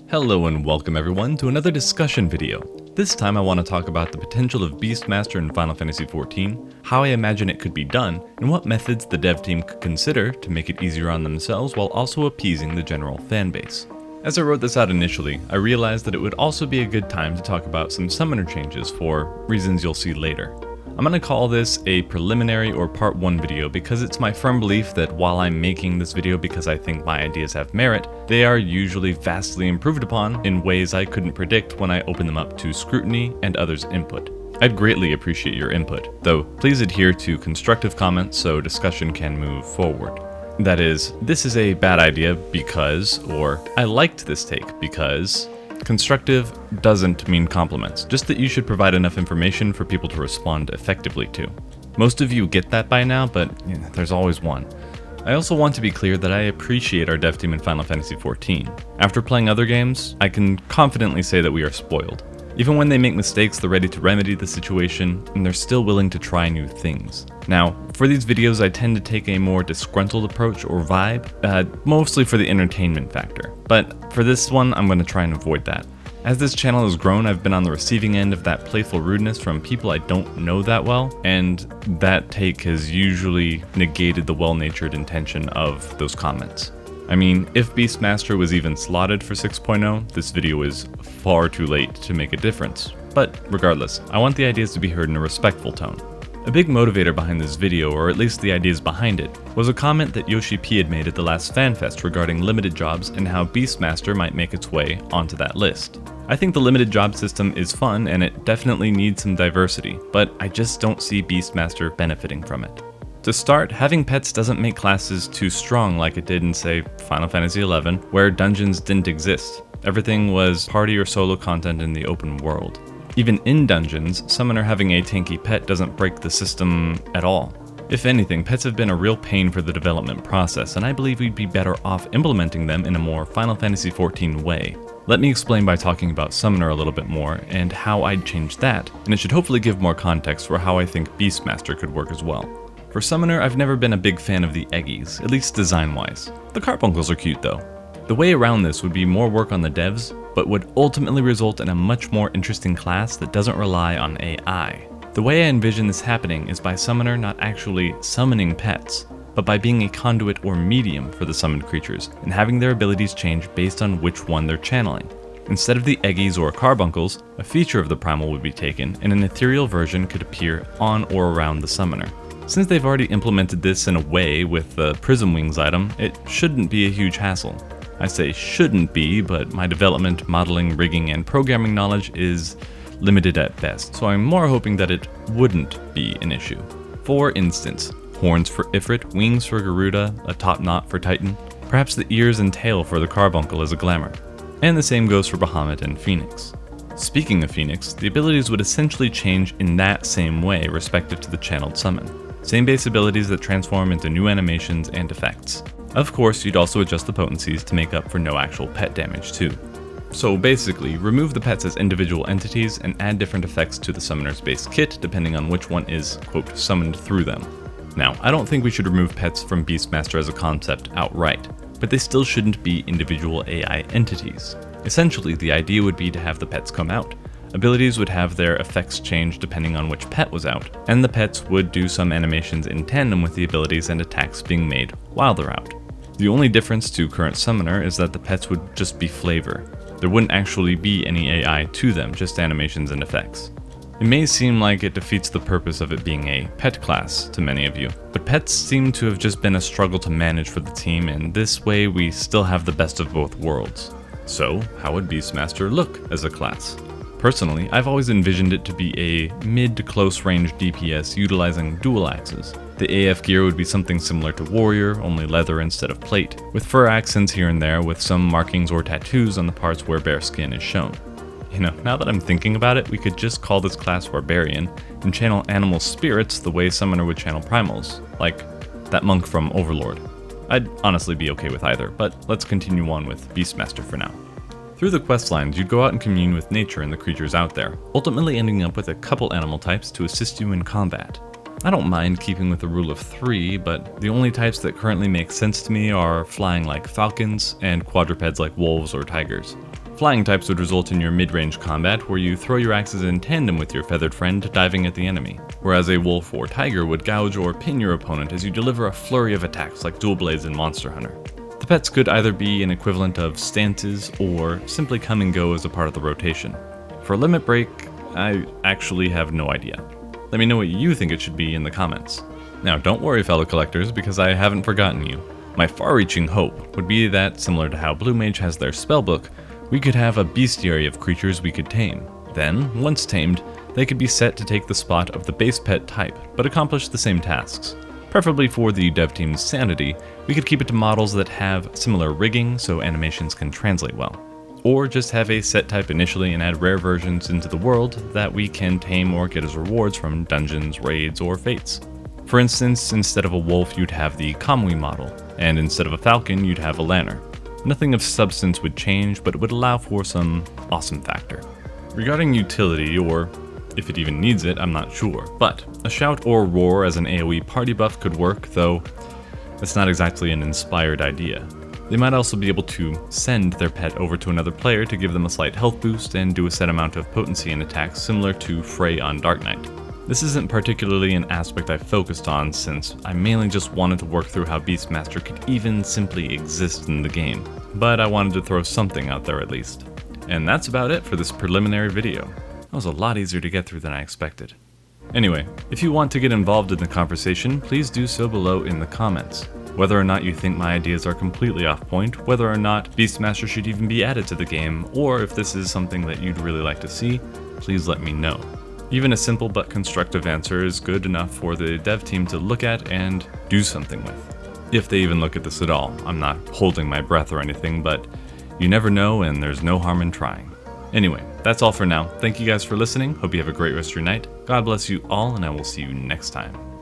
Hello and welcome everyone to another discussion video. This time I want to talk about the potential of Beastmaster in Final Fantasy XIV, how I imagine it could be done, and what methods the dev team could consider to make it easier on themselves while also appeasing the general fanbase. As I wrote this out initially, I realized that it would also be a good time to talk about some summoner changes for reasons you'll see later. I'm going to call this a preliminary or part 1 video because it's my firm belief that while I'm making this video because I think my ideas have merit, they are usually vastly improved upon in ways I couldn't predict when I open them up to scrutiny and others' input. I'd greatly appreciate your input, though please adhere to constructive comments so discussion can move forward. That is, this is a bad idea because, or I liked this take because. Constructive doesn't mean compliments, just that you should provide enough information for people to respond effectively to. Most of you get that by now, but there's always one. I also want to be clear that I appreciate our dev team in Final Fantasy XIV. After playing other games, I can confidently say that we are spoiled. Even when they make mistakes, they're ready to remedy the situation, and they're still willing to try new things. Now, for these videos, I tend to take a more disgruntled approach or vibe, mostly for the entertainment factor. But for this one, I'm going to try and avoid that. As this channel has grown, I've been on the receiving end of that playful rudeness from people I don't know that well, and that take has usually negated the well-natured intention of those comments. I mean, if Beastmaster was even slotted for 6.0, this video is far too late to make a difference. But regardless, I want the ideas to be heard in a respectful tone. A big motivator behind this video, or at least the ideas behind it, was a comment that Yoshi P had made at the last FanFest regarding limited jobs and how Beastmaster might make its way onto that list. I think the limited job system is fun and it definitely needs some diversity, but I just don't see Beastmaster benefiting from it. To start, having pets doesn't make classes too strong like it did in, say, Final Fantasy XI, where dungeons didn't exist. Everything was party or solo content in the open world. Even in dungeons, Summoner having a tanky pet doesn't break the system at all. If anything, pets have been a real pain for the development process, and I believe we'd be better off implementing them in a more Final Fantasy XIV way. Let me explain by talking about Summoner a little bit more, and how I'd change that, and it should hopefully give more context for how I think Beastmaster could work as well. For Summoner, I've never been a big fan of the Eggies, at least design-wise. The carbuncles are cute though. The way around this would be more work on the devs, but would ultimately result in a much more interesting class that doesn't rely on AI. The way I envision this happening is by Summoner not actually summoning pets, but by being a conduit or medium for the summoned creatures, and having their abilities change based on which one they're channeling. Instead of the Eggies or carbuncles, a feature of the primal would be taken, and an ethereal version could appear on or around the Summoner. Since they've already implemented this in a way with the Prism Wings item, it shouldn't be a huge hassle. I say shouldn't be, but my development, modeling, rigging, and programming knowledge is limited at best, so I'm more hoping that it wouldn't be an issue. For instance, horns for Ifrit, wings for Garuda, a top knot for Titan, perhaps the ears and tail for the carbuncle as a glamour. And the same goes for Bahamut and Phoenix. Speaking of Phoenix, the abilities would essentially change in that same way respective to the channeled summon. Same base abilities that transform into new animations and effects. Of course, you'd also adjust the potencies to make up for no actual pet damage too. So basically, remove the pets as individual entities and add different effects to the summoner's base kit depending on which one is, quote, summoned through them. Now, I don't think we should remove pets from Beastmaster as a concept outright, but they still shouldn't be individual AI entities. Essentially, the idea would be to have the pets come out. Abilities would have their effects change depending on which pet was out, and the pets would do some animations in tandem with the abilities and attacks being made while they're out. The only difference to current Summoner is that the pets would just be flavor. There wouldn't actually be any AI to them, just animations and effects. It may seem like it defeats the purpose of it being a pet class to many of you, but pets seem to have just been a struggle to manage for the team, and this way we still have the best of both worlds. So, how would Beastmaster look as a class? Personally, I've always envisioned it to be a mid to close range DPS utilizing dual axes. The AF gear would be something similar to Warrior, only leather instead of plate, with fur accents here and there with some markings or tattoos on the parts where bare skin is shown. You know, now that I'm thinking about it, we could just call this class Barbarian and channel animal spirits the way Summoner would channel primals, like that monk from Overlord. I'd honestly be okay with either, but let's continue on with Beastmaster for now. Through the questlines, you'd go out and commune with nature and the creatures out there, ultimately ending up with a couple animal types to assist you in combat. I don't mind keeping with the rule of 3, but the only types that currently make sense to me are flying like falcons and quadrupeds like wolves or tigers. Flying types would result in your mid-range combat, where you throw your axes in tandem with your feathered friend, diving at the enemy, whereas a wolf or tiger would gouge or pin your opponent as you deliver a flurry of attacks like dual blades in Monster Hunter. The pets could either be an equivalent of stances, or simply come and go as a part of the rotation. For a limit break, I actually have no idea. Let me know what you think it should be in the comments. Now don't worry fellow collectors, because I haven't forgotten you. My far-reaching hope would be that, similar to how Blue Mage has their spellbook, we could have a bestiary of creatures we could tame. Then, once tamed, they could be set to take the spot of the base pet type, but accomplish the same tasks. Preferably for the dev team's sanity, we could keep it to models that have similar rigging so animations can translate well. Or just have a set type initially and add rare versions into the world that we can tame or get as rewards from dungeons, raids, or fates. For instance, instead of a wolf you'd have the Kamui model, and instead of a falcon you'd have a lanner. Nothing of substance would change, but it would allow for some awesome factor. Regarding utility, or if it even needs it, I'm not sure, but a shout or roar as an AoE party buff could work, though it's not exactly an inspired idea. They might also be able to send their pet over to another player to give them a slight health boost and do a set amount of potency in attacks similar to Frey on Dark Knight. This isn't particularly an aspect I focused on, since I mainly just wanted to work through how Beastmaster could even simply exist in the game, but I wanted to throw something out there at least. And that's about it for this preliminary video. That was a lot easier to get through than I expected. Anyway, if you want to get involved in the conversation, please do so below in the comments. Whether or not you think my ideas are completely off point, whether or not Beastmaster should even be added to the game, or if this is something that you'd really like to see, please let me know. Even a simple but constructive answer is good enough for the dev team to look at and do something with. If they even look at this at all. I'm not holding my breath or anything, but you never know and there's no harm in trying. Anyway, that's all for now. Thank you guys for listening. Hope you have a great rest of your night. God bless you all, and I will see you next time.